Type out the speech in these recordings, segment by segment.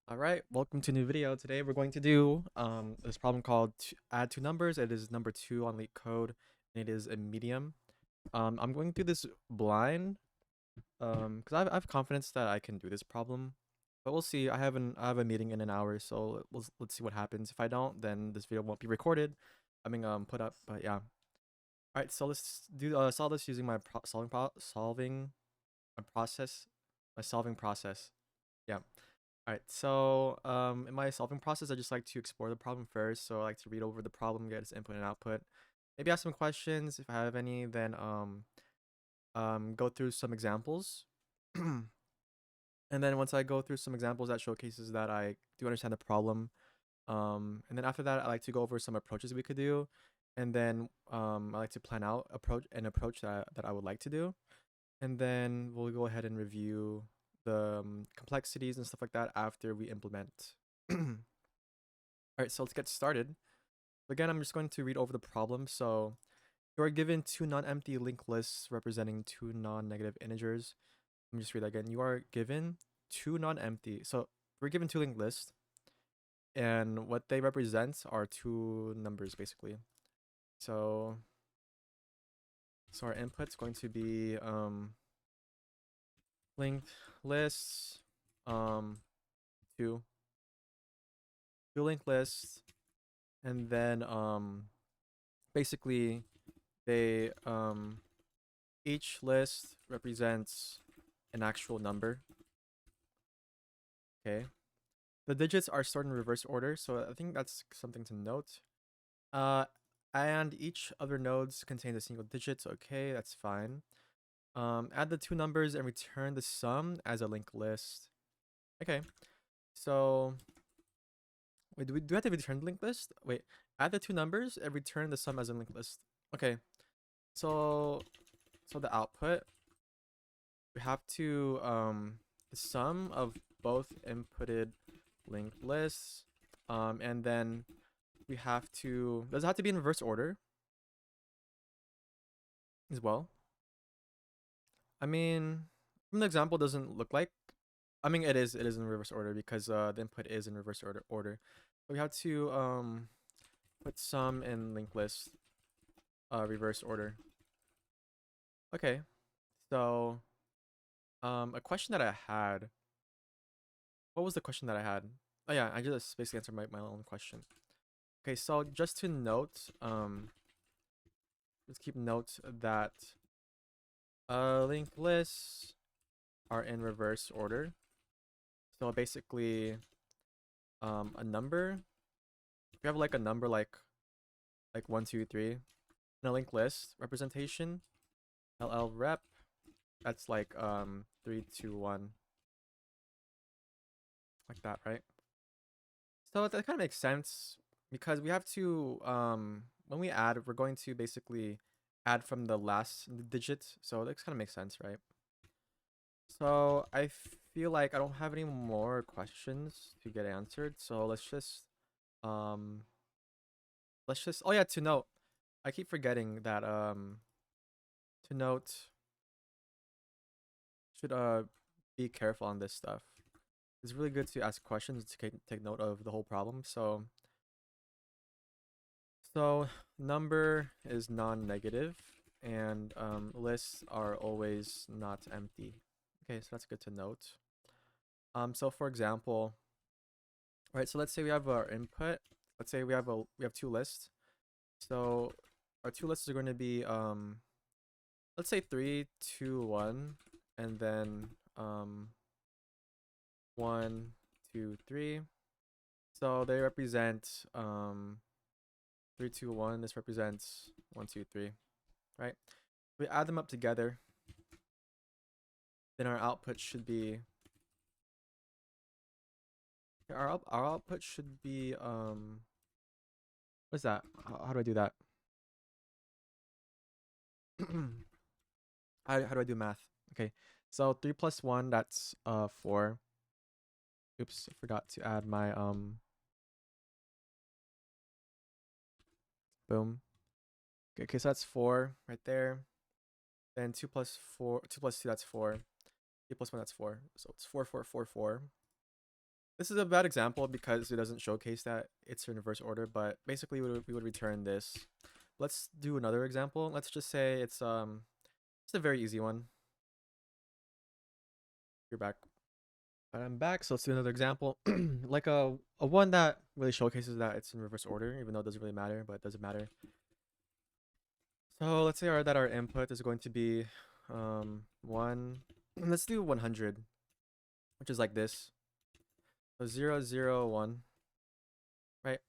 All right, welcome to a new video. Today we're going to do this problem called add two numbers. It is number 2 on LeetCode, and it is a medium. I'm going through this blind because I have confidence that I can do this problem, but we'll see. I have a meeting in an hour, so let's see what happens. If I don't, then this video won't be recorded. Put up, but yeah. All right, so let's do solve this using my solving a process, my solving process. Yeah. All right, so in my solving process, I just like to explore the problem first. So I like to read over the problem, get its input and output. Maybe ask some questions if I have any, then go through some examples. And then once I go through some examples that showcases that I do understand the problem, and then after that, I like to go over some approaches we could do, and then I like to plan out an approach that I would like to do, and then we'll go ahead and review the complexities and stuff like that after we implement. All right, so let's get started. Again, I'm just going to read over the problem. So you are given two non-empty linked lists representing two non-negative integers. Let me just read that again. You are given two non-empty. So we're given two linked lists, and what they represent are two numbers basically. So our input's going to be linked lists two linked lists, and then basically they each list represents an actual number. Okay, the digits are stored in reverse order, so I think that's something to note. And each other nodes contains a single digit. Okay, that's fine. Add the two numbers and return the sum as a linked list. Okay, so wait, do I have to return the linked list? Wait, add the two numbers and return the sum as a linked list. Okay, so the output, we have to the sum of both inputted linked lists, and then we have to, does it have to be in reverse order as well? I mean, from the example, doesn't look like, I mean, it is in reverse order because the input is in reverse order. But we have to put sum in linked list reverse order. Okay, so a question that I had, what was the question that I had? Oh yeah, I just basically answered my own question. Okay, so just to note, just keep note that linked lists are in reverse order. So basically, a number, if you have like a number like 1, 2, 3, in a linked list representation, LL rep, that's like 3, 2, 1, like that, right? So that kind of makes sense because we have to when we add, we're going to basically add from the last digit. So that kind of makes sense, right? So I feel like I don't have any more questions to get answered. So um let's just, oh yeah, to note, I keep forgetting that to note, should be careful on this stuff. It's really good to ask questions to take note of the whole problem. So number is non-negative, and lists are always not empty. Okay, so that's good to note. So for example, right, so let's say we have our input. Let's say we have two lists. So our two lists are going to be let's say 3, 2, 1, and then 1, 2, 3. So they represent 3, 2, 1. This represents 1, 2, 3, right? We add them up together, then our output should be, our output should be what's that? How do I do that? How do I do math? Okay, so 3 plus 1, that's 4. Oops, I forgot to add my boom. Okay, so that's 4 right there. Then 2 plus 4, 2 plus 2, that's 4. 3 plus 1, that's 4. So it's 4, 4, 4, 4. This is a bad example because it doesn't showcase that it's in reverse order, but basically we would return this. Let's do another example. Let's just say it's a very easy one. You're back. I'm back, so let's do another example. Like a one that really showcases that it's in reverse order, even though it doesn't really matter, but it doesn't matter. So let's say that our input is going to be one. Let's do 100, which is like this. So 0, 0, 1, right?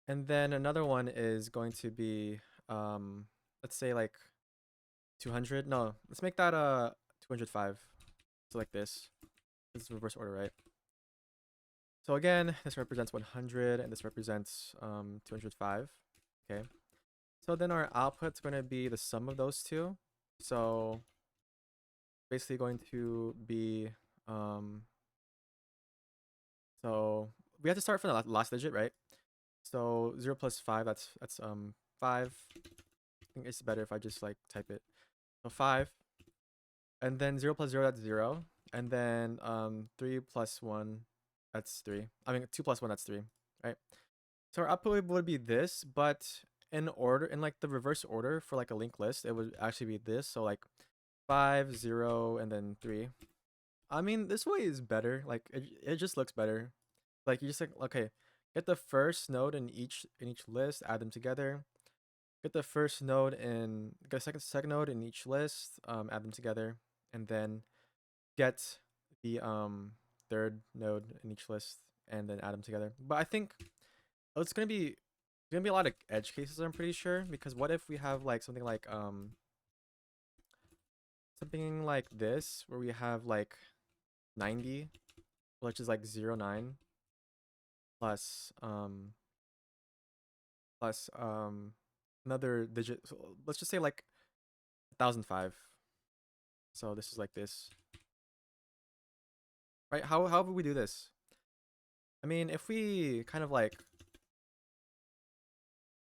And then another one is going to be let's say like 200. No, let's make that 205. So like this. This is reverse order, right? So again, this represents 100 and this represents 205. Okay. So then our output's going to be the sum of those two. So basically going to be so we have to start from the last digit, right? So 0 plus 5, that's 5. I think it's better if I just like type it. So 5. And then 0 plus 0, that's 0. And then 3 plus 1, that's 3. I mean 2 plus 1, that's 3, right? So our output would be this, but in order, in like the reverse order for like a linked list, it would actually be this. So like 5, 0, and then 3. I mean, this way is better. Like it just looks better. Like you just like, okay, get the first node in each list, add them together. Get the first node in get a second node in each list, add them together, and then get the third node in each list and then add them together. But I think it's gonna be a lot of edge cases, I'm pretty sure, because what if we have like something like this where we have like 90, which is like 09 plus another digit. So let's just say like 1005. So this is like this. Right? How would we do this? I mean, if we kind of like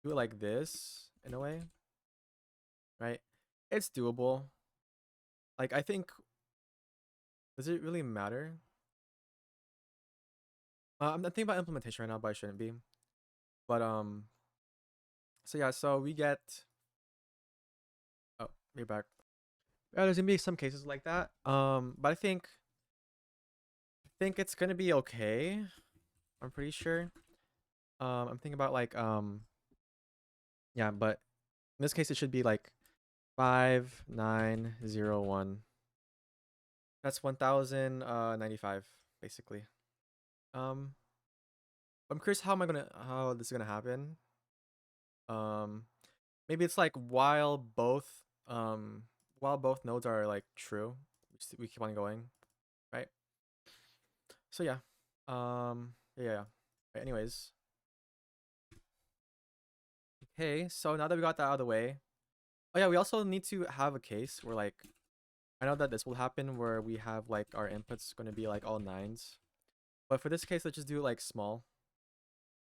do it like this in a way, right? It's doable. Like I think, does it really matter? I'm thinking about implementation right now, but I shouldn't be. But so yeah, so we get. Oh, we're back. Yeah, there's gonna be some cases like that. But I think it's gonna be okay. I'm pretty sure. I'm thinking about like yeah, but in this case it should be like 5901. That's 1095 basically. Um, I'm curious how this is gonna happen. Um, maybe it's like while both nodes are like true, we keep on going, right? So yeah, yeah. Right, anyways, okay. So now that we got that out of the way, oh yeah, we also need to have a case where like I know that this will happen where we have like our inputs going to be like all nines, but for this case, let's just do it like small.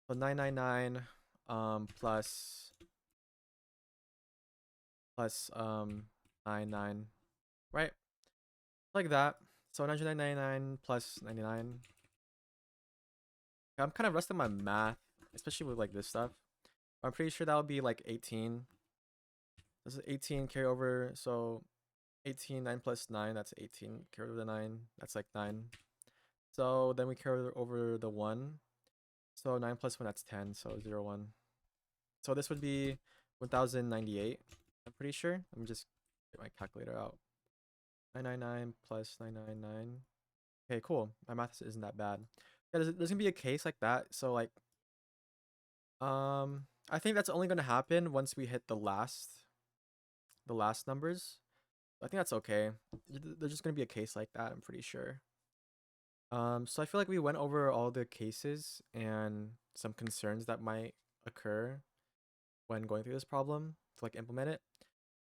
So 999 plus 99, right? Like that. So 999 plus 99. I'm kind of rusting my math, especially with like this stuff. I'm pretty sure that would be like 18. This is 18 carry over, so 18, 9 plus 9, that's 18. Carry over the 9, that's like 9. So then we carry over the 1. So 9 plus 1, that's 10, so 0, 1. So this would be 1098, I'm pretty sure. Let me just get my calculator out. 999 plus 999. Okay, cool. My math isn't that bad. Yeah, there's gonna be a case like that. So like, I think that's only gonna happen once we hit the last numbers. I think that's okay. There's just gonna be a case like that, I'm pretty sure. So I feel like we went over all the cases and some concerns that might occur when going through this problem to like implement it.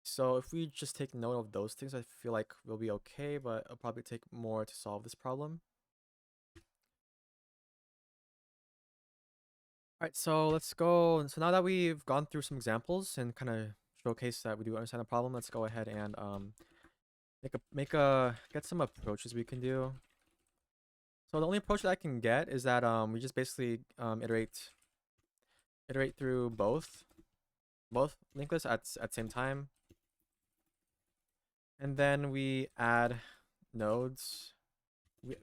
So if we just take note of those things, I feel like we'll be okay, but it'll probably take more to solve this problem. All right, so let's go. So now that we've gone through some examples and kind of showcase that we do understand the problem, let's go ahead and get some approaches we can do. So the only approach that I can get is that we just basically iterate through both linked lists at same time, and then we add nodes.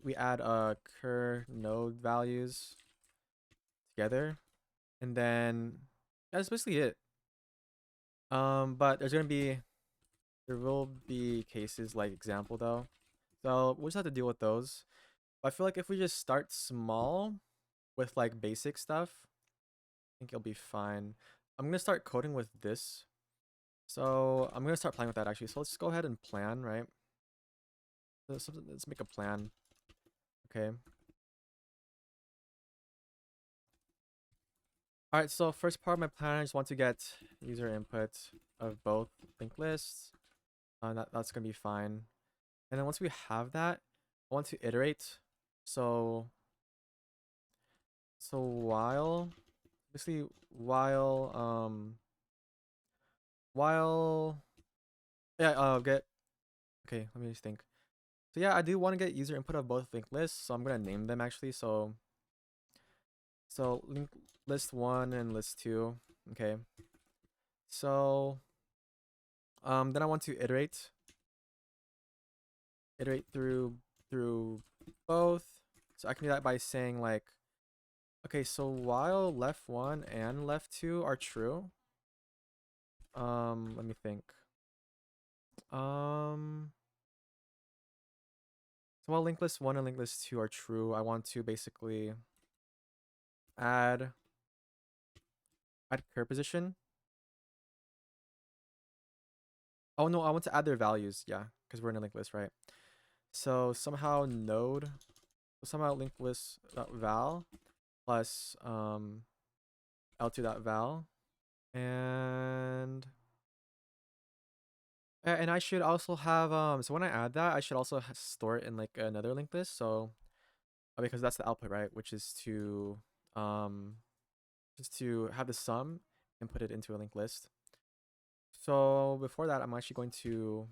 We add cur node values together, and then that's basically it. But there will be cases like example though, so we'll just have to deal with those. But I feel like if we just start small with like basic stuff, I think it'll be fine. I'm gonna start coding with this. So I'm gonna start playing with that actually. So let's go ahead and plan, right? Let's make a plan. Okay. All right. So first part of my plan, I just want to get user input of both linked lists. That's gonna be fine. And then once we have that, I want to iterate. So while basically while yeah get okay, let me just think. So yeah, I do want to get user input of both linked lists, so I'm gonna name them actually. So link list 1 and list 2. Okay. So then I want to iterate through both. So I can do that by saying like, okay, so while left 1 and left 2 are true. Let me think. So while linked list 1 and linked list 2 are true, I want to basically add cur position. Oh no, I want to add their values, yeah, because we're in a linked list, right? So somehow linked list val plus l2.val, and I should also have so when I add that, I should also store it in like another linked list. So because that's the output, right? Which is to just to have the sum and put it into a linked list. So before that, I'm actually going to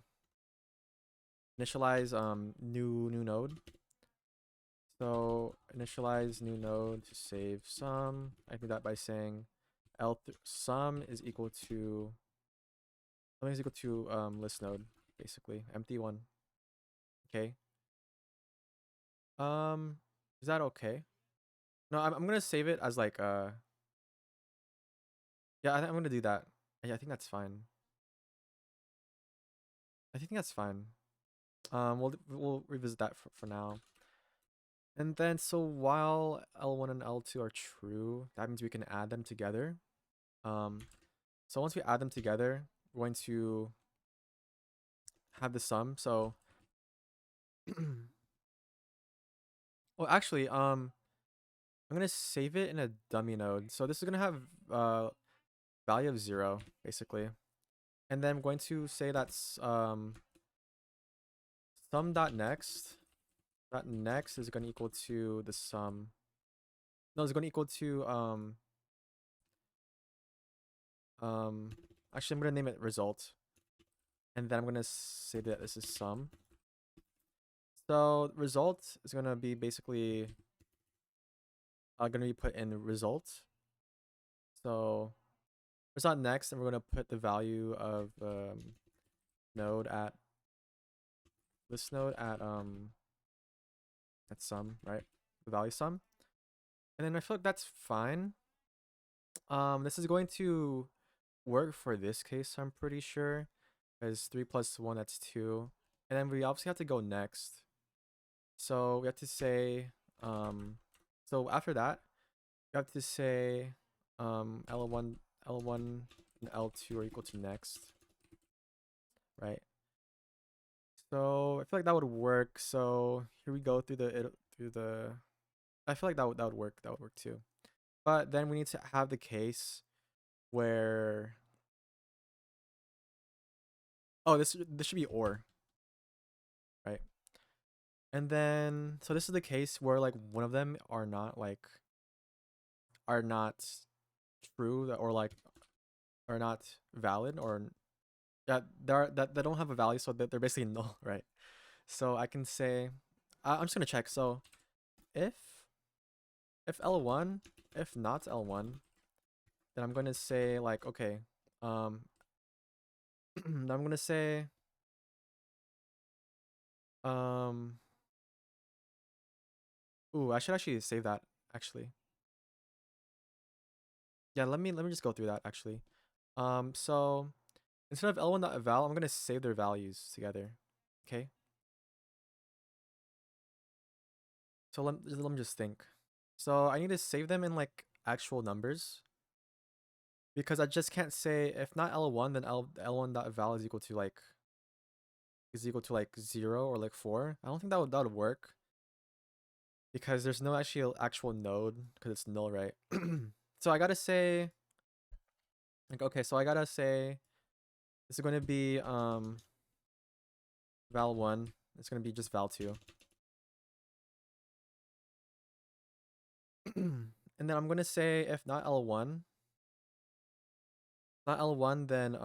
initialize new node. So initialize new node to save sum. I do that by saying sum is equal to something is equal to list node, basically empty one. Okay. Is that okay? No, I'm gonna save it as like yeah, I'm gonna do that. Yeah, I think that's fine. I think that's fine. We'll revisit that for now. And then so while L1 and L2 are true, that means we can add them together. So once we add them together, we're going to have the sum. So well actually I'm gonna save it in a dummy node. So this is gonna have value of 0 basically. And then I'm going to say that's sum.next. Next is gonna equal to the sum. No, it's gonna equal to actually I'm gonna name it result. And then I'm gonna say that this is sum. So result is gonna be basically gonna be put in result. So it's not next, and we're gonna put the value of node at this node at sum, right? The value sum. And then I feel like that's fine. This is going to work for this case, I'm pretty sure. Because 3 plus 1, that's 2. And then we obviously have to go next. So we have to say, so after that, we have to say L1 and L2 are equal to next, right? So I feel like that would work. So here we go through the I feel like that would work. That would work too. But then we need to have the case where this should be or, right? And then so this is the case where like one of them are not true or like are not valid, or yeah, that they don't have a value, so that they're basically null, right? So I can say I'm just gonna check. So if L1, if not L1, then I'm going to say like, okay, I'm going to say, um, ooh, I should actually save that actually. Yeah, let me just go through that actually. So instead of L1.eval, I'm going to save their values together. Okay. So let me just think. So I need to save them in like actual numbers because I just can't say if not L1, then L1.eval is equal to like 0 or like 4. I don't think that would work because there's no actual node because it's null, right? So I gotta say like, okay, so I gotta say this is going to be val1. It's going to be just val2. And then I'm going to say if not L1, then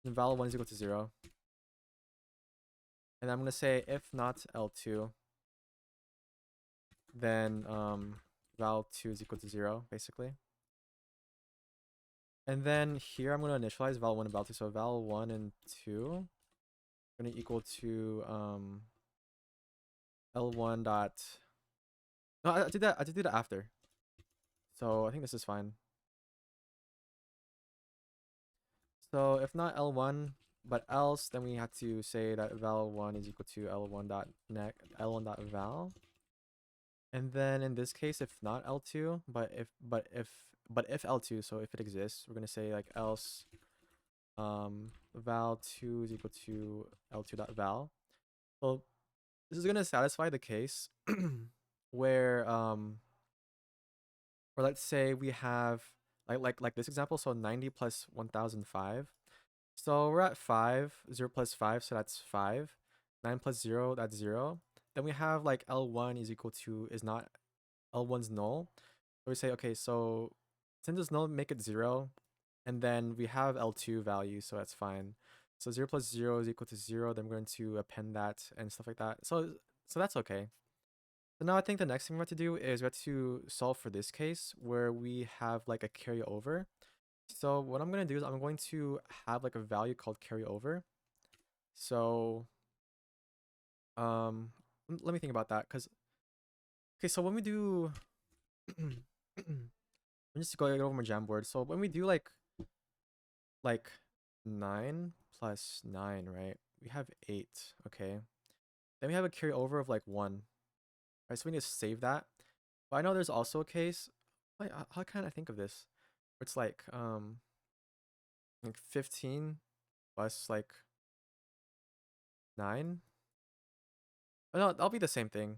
val1 is equal to 0. And I'm going to say if not L2, then val2 is equal to 0 basically. And then here I'm going to initialize val1 and val2. So val1 and 2 are going to equal to L1 dot. No, I did that. I did that after. So I think this is fine. So if not L1, but else, then we have to say that val1 is equal to L1 dot And then in this case, if not L2, but if L2, so if it exists, we're gonna say like else val2 is equal to L2.val. So this is gonna satisfy the case where or let's say we have like this example, so 90 plus 1005. So we're at 5, 0 plus 5, so that's 5. 9 plus 0, that's 0. Then we have like L1 is equal to, is not, L1's null. So we say, okay, so since it's null, make it 0. And then we have L2 value, so that's fine. So 0 plus 0 is equal to 0. Then we're going to append that and stuff like that. So that's okay. So now I think the next thing we have to do is we have to solve for this case where we have like a carryover. So what I'm going to do is I'm going to have like a value called carryover. So let me think about that because okay, so when we do I'm just going over my Jamboard. So when we do like 9 plus 9, right? We have 8, okay? Then we have a carryover of like 1. Right, so we need to save that. But I know there's also a case, like how can I think of this? Where it's like 15 plus like 9. Oh, no, that'll be the same thing.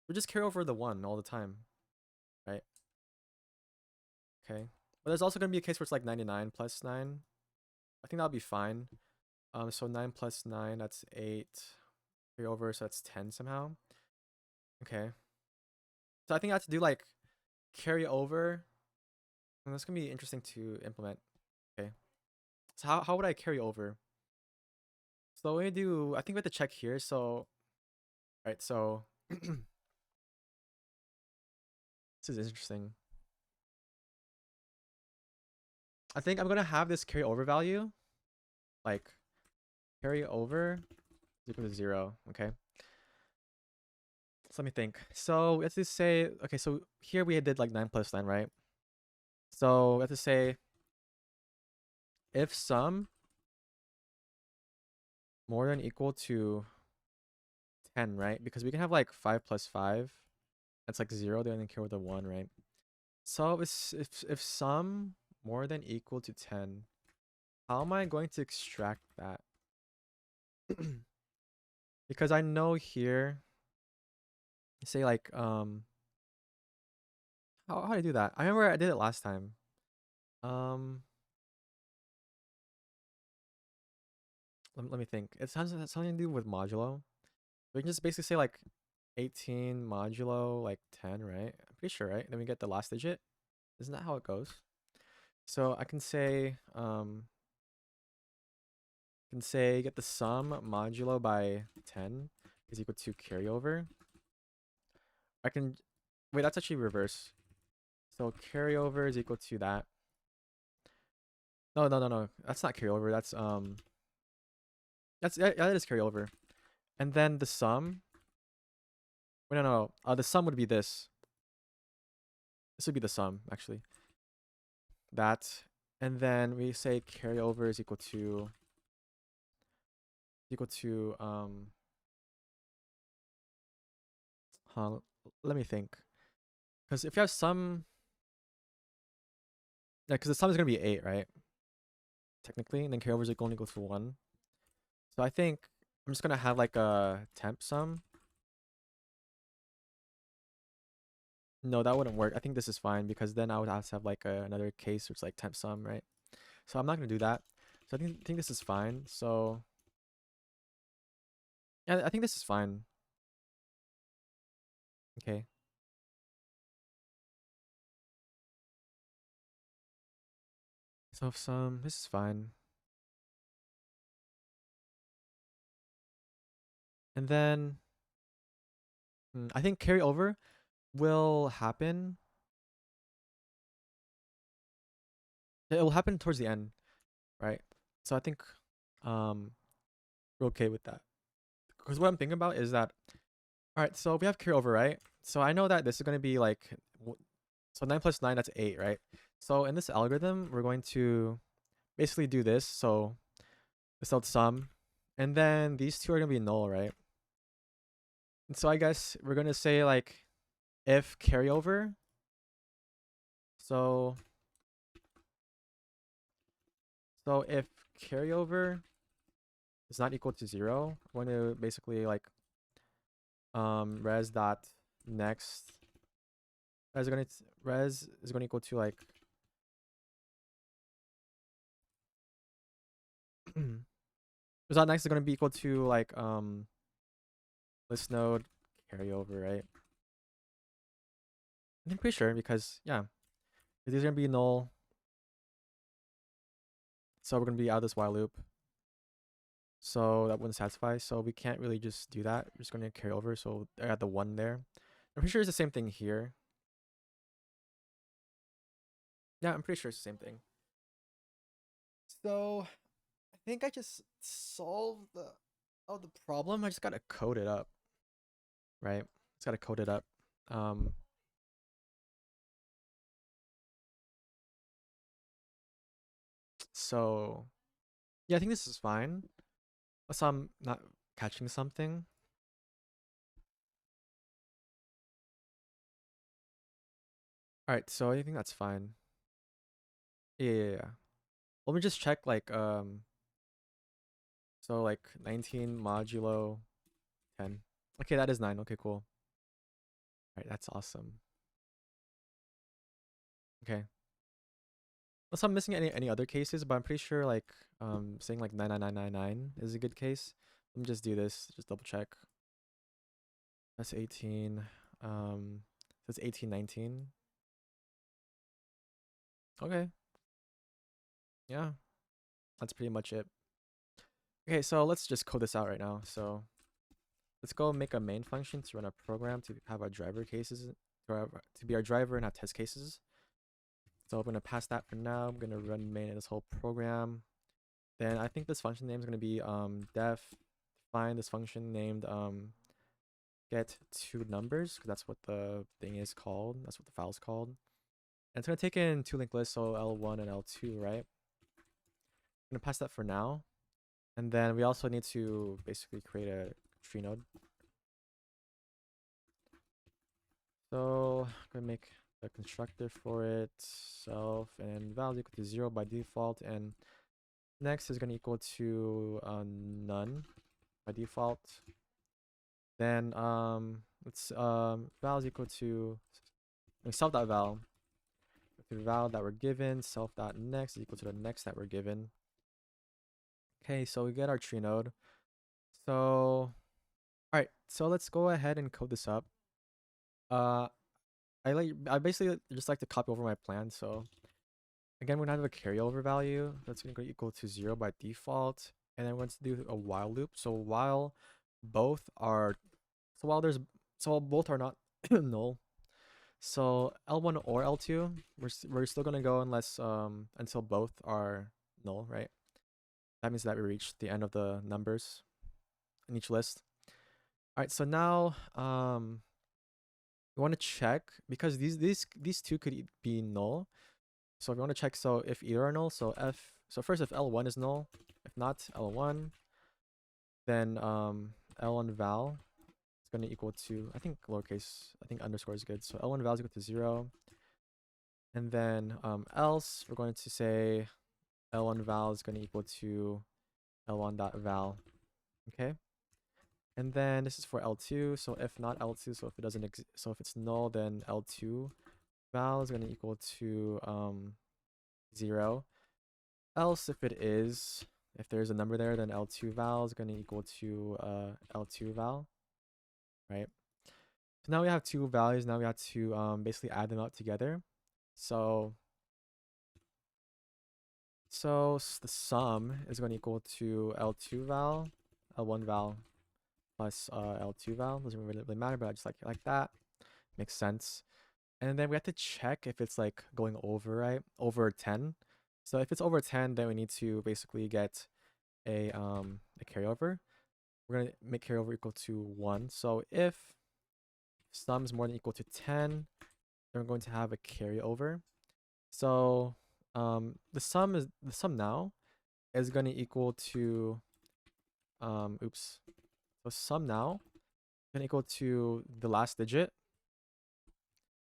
We just carry over the 1 all the time, right? Okay. But there's also gonna be a case where it's like 99 plus 9. I think that'll be fine. So 9 plus 9, that's 8. Carry over, so that's 10 somehow. Okay. So I think I have to do like carry over. And that's gonna be interesting to implement. Okay. So how would I carry over? So when we do, I think we have to check here. So, right, so this is interesting. I think I'm gonna have this carry over value, like carry over is equal to 0. Okay. So let me think. So let's just say, okay, so here we did like 9 plus 9, right? So we have to say if sum more than equal to 10, right? Because we can have like 5 plus 5. That's like 0. They only care with the 1, right? So if sum more than equal to 10, how am I going to extract that? Because I know here, say like how do I do that? I remember I did it last time. Let me think. It sounds something to do with modulo. We can just basically say like 18 modulo like 10, right? I'm pretty sure, right? Then we get the last digit. Isn't that how it goes? So I can say get the sum modulo by 10 is equal to carryover. I can, wait, that's actually reverse. So carryover is equal to that. No. That's not carryover. Yeah, that is carryover. And then the sum. Wait, no. The sum would be this. This would be the sum, actually. That. And then we say carryover is equal to huh, let me think. Because if you have sum, yeah, because the sum is gonna be 8, right? Technically, and then carryover is equal to 1. So I think I'm just gonna have like a temp sum. No, that wouldn't work. I think this is fine because then I would have to have like another case which is like temp sum, right? So I'm not gonna do that. So I think this is fine. So yeah, I think this is fine. Okay. So sum, this is fine. And then I think carryover will happen. It will happen towards the end, right? So I think um we're okay with that. Because what I'm thinking about is that, all right, so we have carryover, right? So I know that this is going to be like, so 9 plus 9, that's 8, right? So in this algorithm, we're going to basically do this. So this out sum, and then these two are going to be null, right? And so I guess we're going to say like if carryover. So if carryover is not equal to 0, we're going to basically like res dot next res is going to equal to like res dot next is going to be equal to like list node carryover, right? I'm pretty sure because yeah, these are going to be null, so we're going to be out of this while loop, so that wouldn't satisfy, so we can't really just do that. We're just going to carry over, so I got the 1 there. I'm pretty sure it's the same thing here. Yeah, I'm pretty sure it's the same thing. So I think I just solved the problem. I just gotta code it up, right? Just gotta code it up. Um, so yeah, I think this is fine. Unless I'm not catching something. All right, so I think that's fine. Yeah. Let me just check like so like 19 modulo 10. Okay, that is 9. Okay, cool. All right, that's awesome. Okay. Unless I'm missing any other cases, but I'm pretty sure like saying like 99999 is a good case. Let me just do this. Just double check. That's 18. That's 1819. Okay. Yeah. That's pretty much it. Okay, so let's just code this out right now. So let's go make a main function to run a program to have our driver cases, to be our driver and have test cases. So I'm going to pass that for now. I'm going to run main in this whole program. Then I think this function name is going to be def find this function named get two numbers, because that's what the thing is called. That's what the file is called. And it's going to take in two linked lists, so L1 and L2, right? I'm going to pass that for now. And then we also need to basically create a tree node. So I'm going to make a constructor for it, self, and value equal to 0 by default. And next is going to equal to none by default. Then let's val is equal to self.val. The val that we're given, self.next is equal to the next that we're given. Okay, so we get our tree node. So all right, so let's go ahead and code this up. I basically just like to copy over my plan. So again, we're gonna have a carryover value that's gonna go equal to 0 by default, and then we're going to do a while loop. So while both are, so while there's, so while both are not null. So L1 or L2, we're still gonna go unless until both are null, right? That means that we reached the end of the numbers in each list. All right, so now we want to check because these two could be null. So we want to check so if either are null, so first if L1 is null, if not L1, then L1 val is going to equal to, I think lowercase, I think underscore is good. So L1 val is equal to 0. And then else we're going to say L1 val is going to equal to L1 dot val. Okay. And then this is for L2. So if not L2, so if it doesn't exist, so if it's null, then L2 val is going to equal to 0. Else if it is, if there's a number there, then L2 val is going to equal to L2 val, right? So now we have two values. Now we have to basically add them up together. So the sum is going to equal to L2 val, L1 val plus L2 val. Doesn't really matter, but I just like that. Makes sense. And then we have to check if it's like going over, right? Over 10. So if it's over 10, then we need to basically get a carryover. We're gonna make carryover equal to 1. So if sum is more than equal to 10, then we're going to have a carryover. So the sum now is going to equal to so sum now is going to equal to the last digit,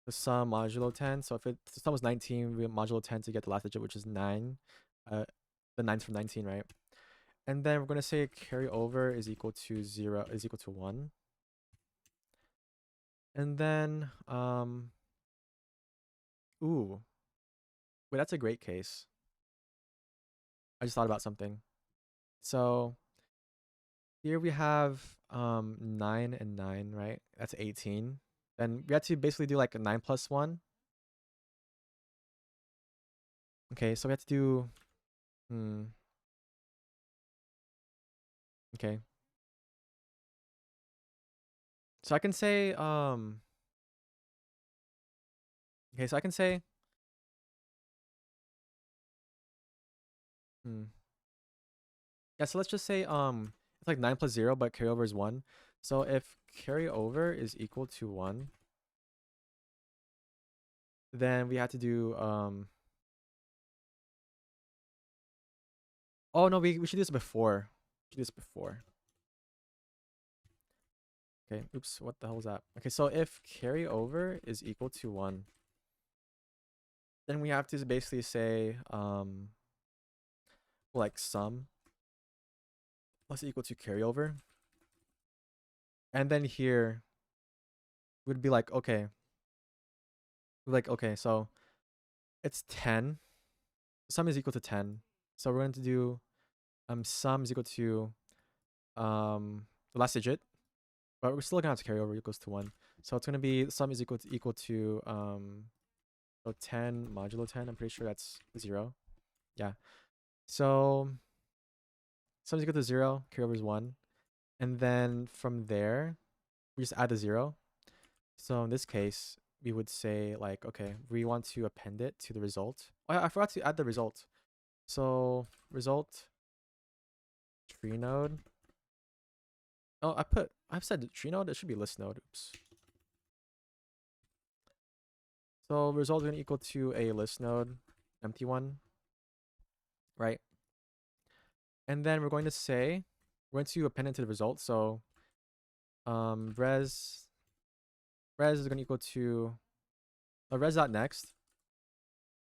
the sum modulo 10. So if the sum was 19, we modulo 10 to get the last digit, which is 9. The 9's from 19, right? And then we're going to say carryover is equal to 0, is equal to 1. And then ooh, wait, that's a great case. I just thought about something. So here we have 9 and 9, right? That's 18. Then we have to basically do like a 9 plus 1. Okay, so we have to do okay. So I can say okay, so I can say yeah, so let's just say it's like 9 plus 0, but carryover is 1. So if carryover is equal to 1, then we have to do oh no, we should do this before. We should do this before. Okay, oops, what the hell was that? Okay, so if carryover is equal to 1, then we have to basically say like sum plus equal to carryover. And then here would be like, okay, so it's 10. Sum is equal to 10. So we're going to do sum is equal to the last digit, but we're still gonna have to carry over equals to 1. So it's gonna be sum is equal to so 10 modulo 10. I'm pretty sure that's 0. Yeah. So sum is equal to 0, carryover is 1. And then from there, we just add the 0. So in this case, we would say like, okay, we want to append it to the result. Oh, I forgot to add the result. So result tree node. Oh, I've said tree node. It should be list node. Oops. So result is going to equal to a list node, empty one, right? And then we're going to say, we're going to append it to the result. So res is going to equal to res.next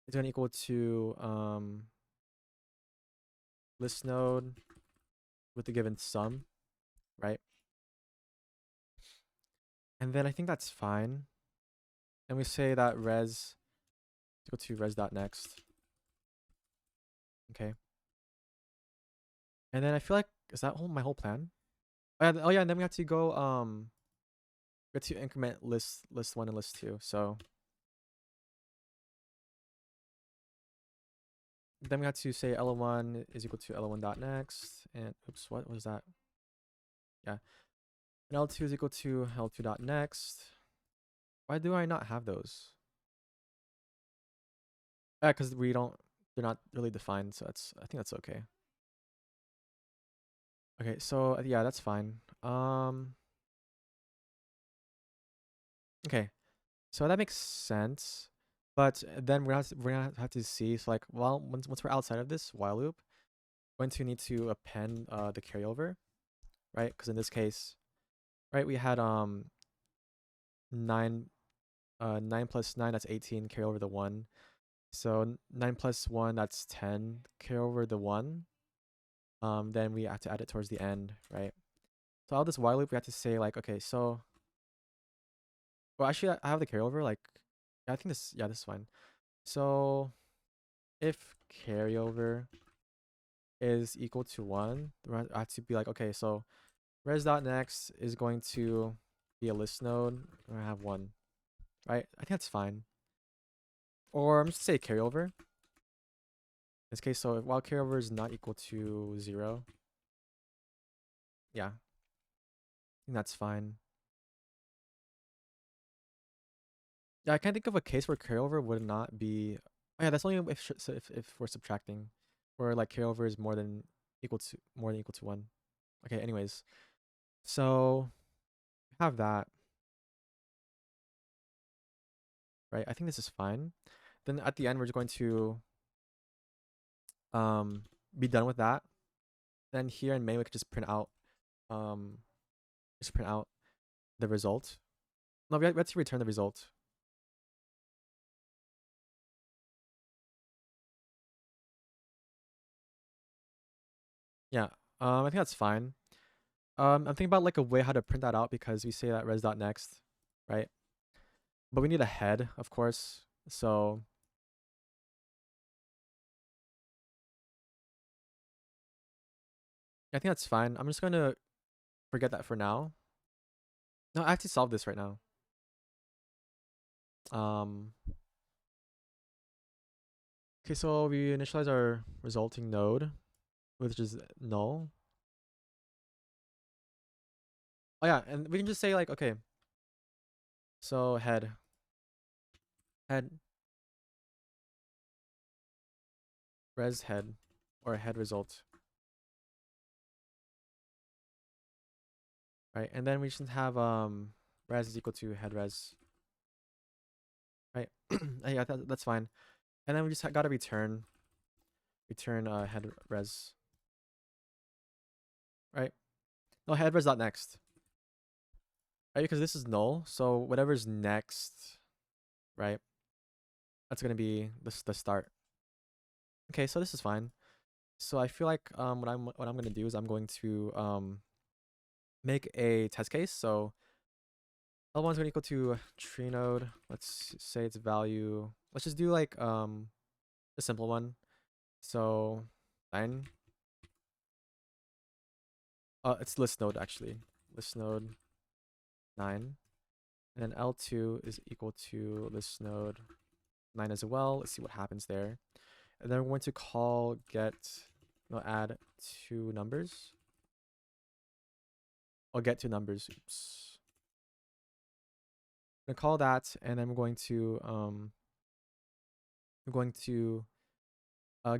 is going to equal to list node with the given sum, right? And then I think that's fine. And we say that res is equal to res.next. Okay. And then I feel like, is that my whole plan? Oh yeah, and then we have to go we have to increment list 1 and list 2. So then we have to say L1 is equal to L1.next, and oops, what was that? Yeah. And L2 is equal to L2.next. Why do I not have those? Yeah, because we don't. They're not really defined, so I think that's okay. Okay, so yeah, that's fine. Okay, so that makes sense. But then we're gonna have to see. So like, well, once we're outside of this while loop, we're going to need to append the carryover, right? Because in this case, right, we had 9 9 plus 9, that's 18, carry over the 1. So 9 plus 1, that's 10, carry over the 1. Then we have to add it towards the end, right? So all this while loop, we have to say like, okay, so, well, actually, I have the carryover. Like, yeah, I think this, yeah, this is fine. So if carryover is equal to 1, I have to be like, okay, so res.next is going to be a list node. We're gonna have 1, right? I think that's fine. Or I'm just gonna say carryover. In this case, so while carryover is not equal to 0, yeah, I think that's fine. Yeah, I can't think of a case where carryover would not be. Oh yeah, that's only if we're subtracting, where like carryover is more than equal to 1. Okay, anyways, so have that, right? I think this is fine. Then at the end, we're just going to um be done with that. Then here in main, we could just um print out the result. No, we have to return the result. Yeah, I think that's fine. I'm thinking about like a way how to print that out because we say that res.next, right? But we need a head, of course. So I think that's fine. I'm just gonna forget that for now. No, I have to solve this right now. Um, okay, so we initialize our resulting node, which is null. Oh yeah, and we can just say like, okay, so head, res head, or head result, right? And then we should have res is equal to head res, right? Yeah, that's fine. And then we just gotta return head res, right? No, head res dot next, right? Because this is null, so whatever's next, right? That's gonna be the start. Okay, so this is fine. So I feel like what I'm gonna do is I'm going to make a test case. So L1 is gonna equal to tree node. Let's say its value. Let's just do like a simple one. So 9. It's list node actually. List node 9. And then L2 is equal to list node 9 as well. Let's see what happens there. And then we're going to call add two numbers. I'll get two numbers. Oops. I'm gonna call that, and then we're going to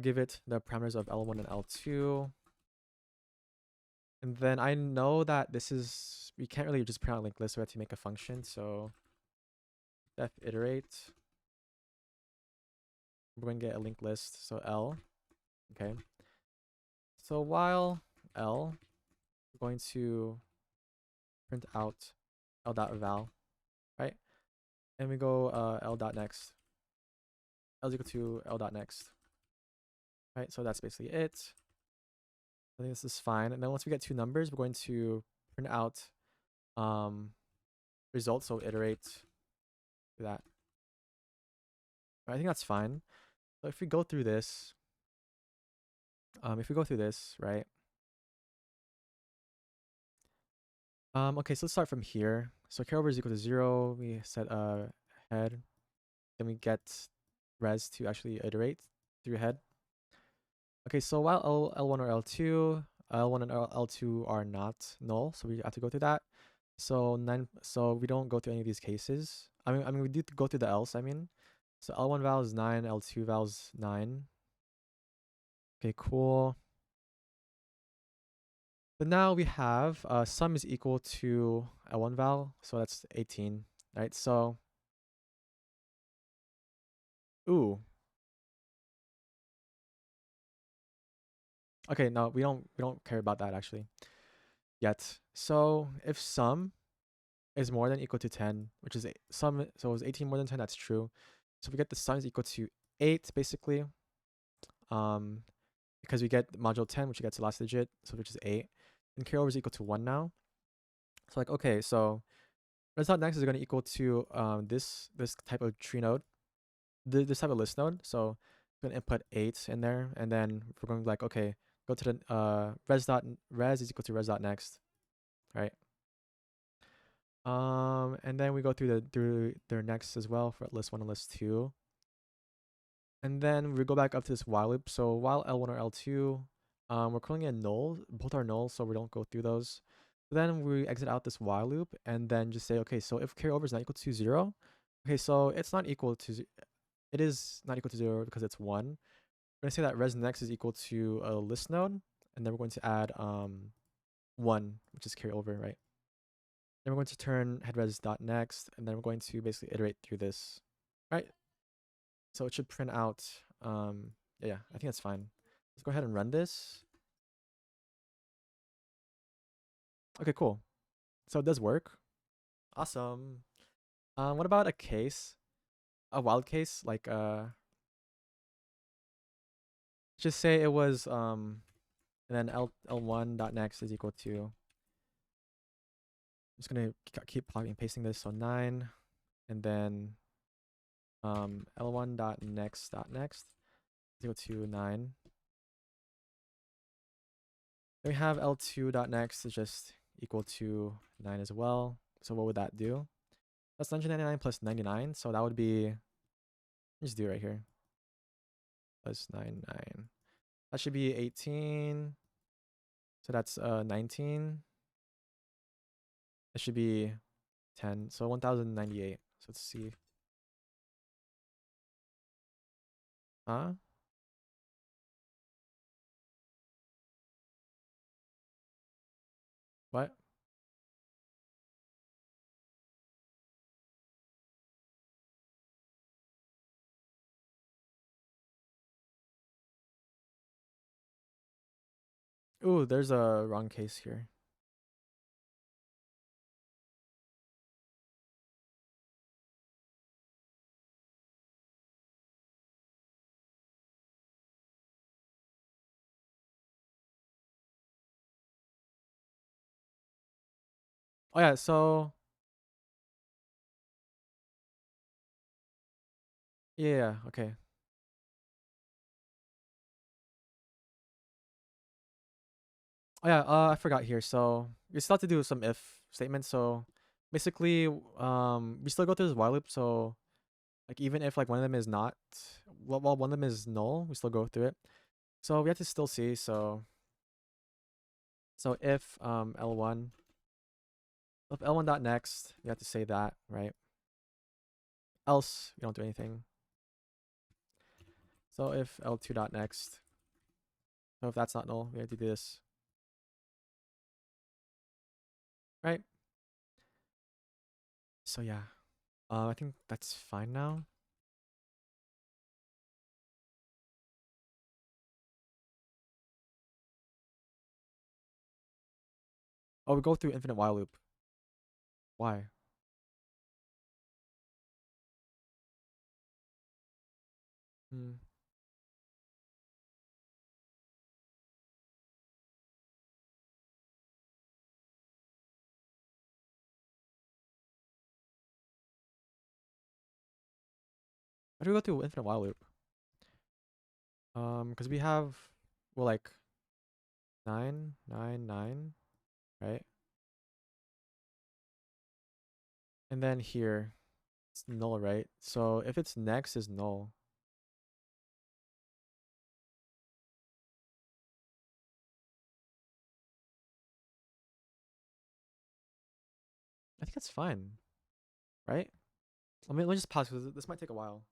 give it the parameters of L1 and L2. And then I know that we can't really just print out linked list, so we have to make a function. So def iterate. We're going to get a linked list, so L. Okay. So while L, we're going to print out L.val, right? And we go L.next. L is equal to L.next. Right, so that's basically it. I think this is fine. And then once we get two numbers, we're going to print out results, so iterate do that. I think that's fine. So if we go through this, right? Okay, so let's start from here. So carryover is equal to 0. We set head. Then we get res to actually iterate through head. Okay, so while L1 or L2, L1 and L2 are not null, so we have to go through that. So we don't go through any of these cases. I mean, we do go through the else. I mean, so L1 val is 9, L2 val is 9. Okay, cool. But now we have sum is equal to L1 val, so that's 18, right? So, ooh. Okay, no, we don't care about that actually yet. So if sum is more than equal to 10, which is sum, so is 18 more than 10? That's true. So we get the sum is equal to 8 basically, um, because we get module 10, which gets the last digit, so which is 8, and carryover is equal to 1 now. So like, okay, so res.next is going to equal to this type of tree node, this type of list node. So we're going to input 8 in there, and then we're going to like, okay, go to the res is equal to res.next, right? And then we go through their next as well for list 1 and list 2. And then we go back up to this while loop. So while L1 or L2, we're calling it null. Both are null, so we don't go through those. Then we exit out this while loop and then just say, okay, so if carryover is not equal to 0, okay, so it's not equal to, it is not equal to 0 because it's 1. We're going to say that res next is equal to a list node, and then we're going to add 1, which is carryover, right? Then we're going to turn headres.next, and then we're going to basically iterate through this, right? So it should print out, yeah, I think that's fine. Let's go ahead and run this. Okay, cool. So it does work. Awesome. What about a case? A wild case? Like, just say it was, and then L1.next is equal to, I'm just gonna keep copying and pasting this. So 9, and then, L1.next is equal to 9. Then we have L2.next is just equal to 9 as well. So what would that do? That's 199 plus 99. So that would be, just do it right here. Plus 99. That should be 18. So that's 19. That should be 10. So 1098. So let's see. Huh? What? Ooh, there's a wrong case here. Oh yeah, so yeah, okay. Oh yeah, I forgot here. So we still have to do some if statements. So basically, we still go through this while loop. So like even if like one of them is not, well, one of them is null, we still go through it. So we have to still see. So if L1, if L1 dot next, we have to say that, right? Else we don't do anything. So if L2 dot next, so if that's not null, we have to do this, right? So yeah, I think that's fine now. Oh, we go through infinite while loop. Why? Hmm. Why do we go through infinite while loop? Because we have, well, like 9, 9, 9, right? And then here, it's null, right? So if it's next is null, I think that's fine, right? Let me just pause because this might take a while.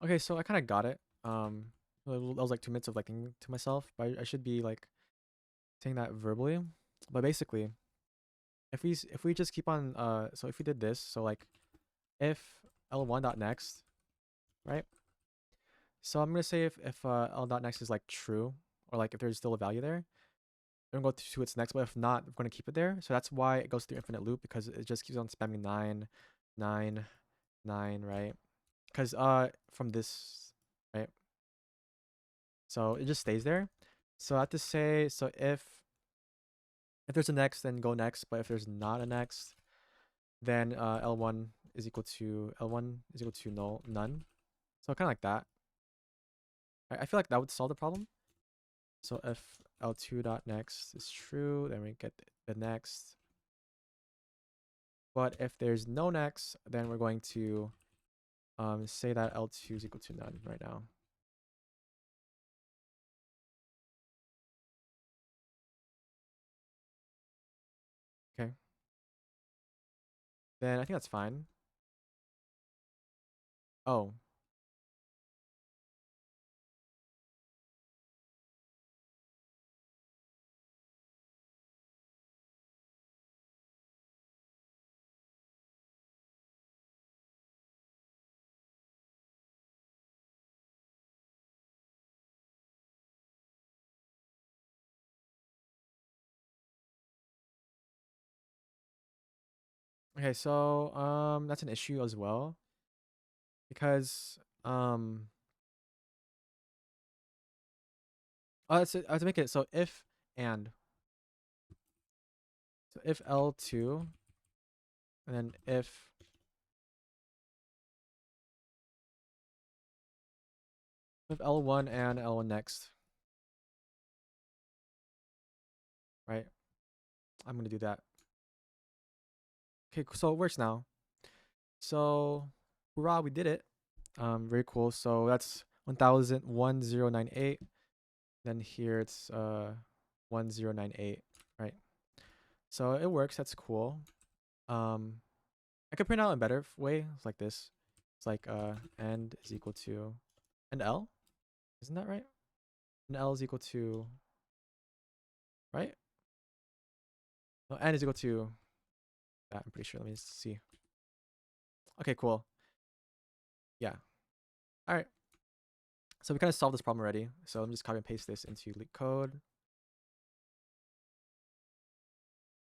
Okay, so I kind of got it. That was like 2 minutes of like thinking to myself, but I should be like saying that verbally. But basically, if we just keep on so if we did this, so like if L1 dot next, right? So I'm gonna say if L dot next is like true, or like if there's still a value there, we're gonna go to its next, but if not, we're gonna keep it there. So that's why it goes through infinite loop, because it just keeps on spamming 9, 9, 9, right? Because from this, right? So it just stays there. So I have to say, so if there's a next, then go next. But if there's not a next, then L1 is equal to null, none. So kind of like that. I feel like that would solve the problem. So if L2 dot next is true, then we get the next. But if there's no next, then we're going to say that L2 is equal to none right now. Okay. Then I think that's fine. Oh, okay. So that's an issue as well, because I have to make it so if and so if L2 and then if L1 and L1 next, right? I'm gonna do that. Okay, so it works now. So hurrah, we did it. Very cool. So that's 1098. Then here it's 1098, right? So it works. That's cool. Um, I could print out in a better way. It's like this. It's like end is equal to and L. Isn't that right? And L is equal to, right? No, n is equal to that. I'm pretty sure. Let me see. Okay, cool. Yeah. All right. So we kind of solved this problem already. So let me just copy and paste this into LeetCode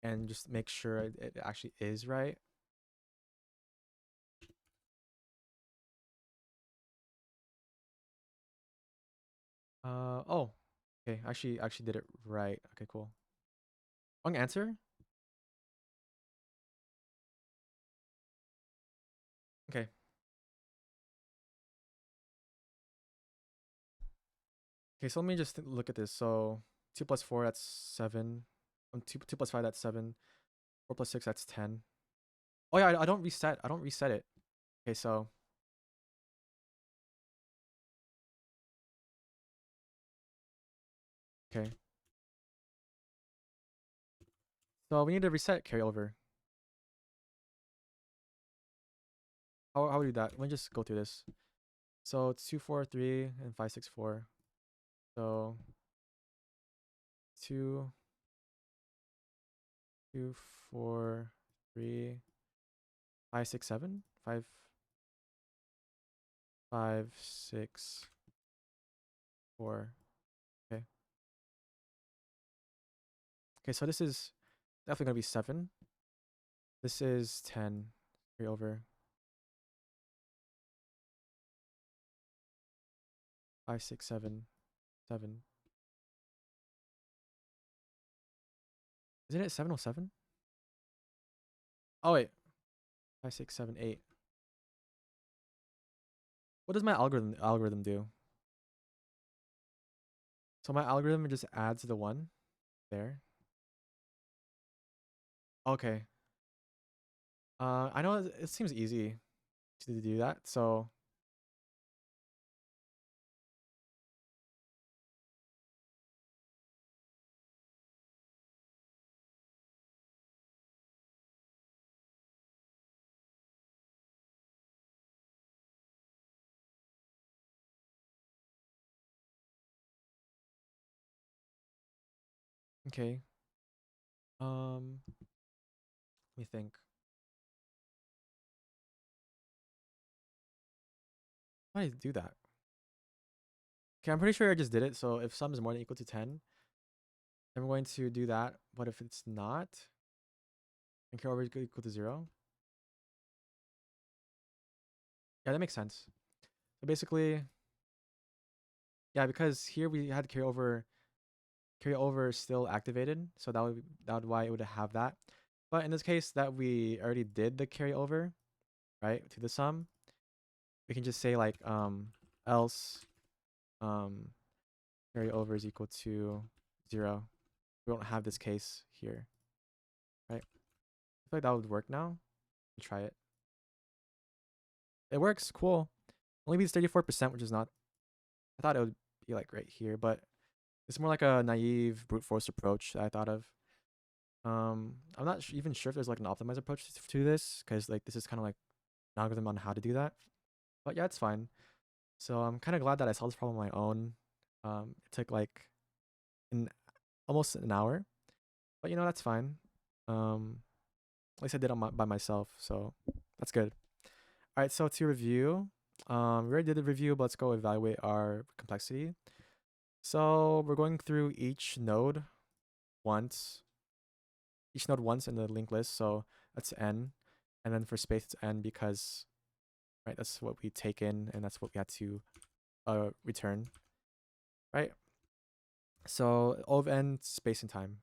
and just make sure it actually is right. Oh, okay. Actually did it right. Okay, cool. Wrong answer. Okay. Okay, so let me just look at this. So 2 plus 4, that's 7. 2 plus 5, that's 7. 4 plus 6, that's 10. Oh yeah, I don't reset. I don't reset it. Okay, so okay. So we need to reset carryover. How would we do that? Let me just go through this. So it's 2, 4, 3, and 5, 6, 4. So 2, 2, 4, 3, 5, 6, 7. 5, 5, 6, 4. Okay. Okay, so this is definitely gonna be 7. This is 10. Carryover. 5, 6, 7, 7. Isn't it 707? Oh wait. 5, 6, 7, 8. What does my algorithm do? So my algorithm just adds the 1 there. Okay. I know it seems easy to do that. So Okay. Let me think. Why did I do that? Okay, I'm pretty sure I just did it. So if sum is more than or equal to 10, then we're going to do that. But if it's not, and carry over is equal to 0. Yeah, that makes sense. So basically, yeah, because here we had carry over is still activated, so that would why it would have that. But in this case that we already did the carry over, right, to the sum, we can just say like else um carry over is equal to 0. We don't have this case here, right? I feel like that would work now. Try it. It works. Cool. Only beats 34%, which is not. I thought it would be like right here, but it's more like a naive brute force approach that I thought of. I'm not even sure if there's like an optimized approach to this, because like this is kind of like an algorithm on how to do that. But yeah, it's fine. So I'm kind of glad that I solved this problem on my own. It took like in almost an hour, but you know that's fine. At least I did it by myself, so that's good. All right, so to review, we already did the review, but let's go evaluate our complexity. So we're going through each node once in the linked list. So that's n, and then for space it's n because right that's what we take in and that's what we had to return, right? So O of n space and time.